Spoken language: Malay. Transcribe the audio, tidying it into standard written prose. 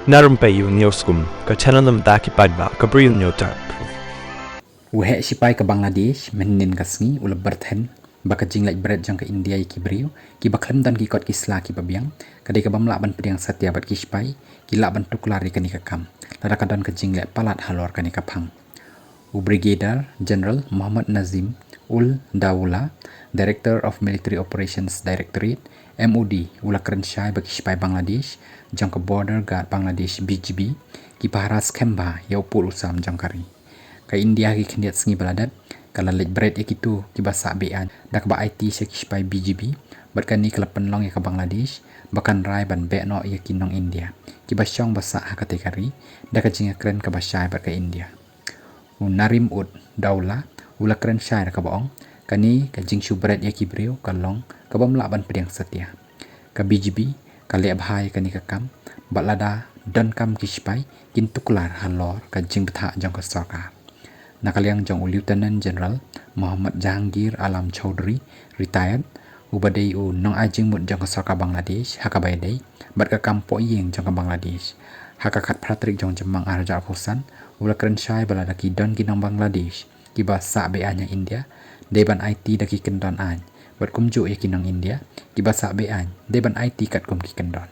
Narum payu nioskum ka chananam daki padba ka bril nyotar. Wuhe sipai ke Bangladesh menin kasngi ula berthen baka jing like berat jang ke India ki brio ki baklem dan ki kot ki sla ki babiang kadai ka bamla ban pediang satya bat ki sipai ki la ban tuk lari kani ka kam lada kadan ka jing like palat halor kani ka phang u Brigadier General Muhammad Nazim ul Dawula, Director of Military Operations Directorate MOD ula keren syai baki sipai Bangladesh jang ke Border Guard Bangladesh BGB ki paharas kemba ya upul usam jang kari ka India ki kendiat sengi baladat kala lej bread ikitu ki basa bean dak ba IT se ki sipai BGB berkan ni kala penlong ya ka Bangladesh bahkan rai ban be no ya kinong India ki basyong basa hakate kari dak jinga keren ka basyai ber ka India Narim ud daula ula keren syai ka baong kani ka jing shu bread ya ki brio kalong ka bamla ban pedang setia ka BGB kali abhai kani ka kam balada dan kam ki sipai kin tuklar halor ka jing betha jong ka sarkar nakaliang jong Lieutenant General Muhammad Jahangir Alam Chowdhury retired ubadai u nong ajing mut jong ka sarkar Bangladesh hakabaidai bat ka kampo yeng jong ka Bangladesh hakakat pratrik jong jemang arja Husan ula keren syai balada ki don kinong Bangladesh ki basa beanya India deban IT daki kendon an bat kumju ya kinong India ki basa bean deban IT kat kum ki kendon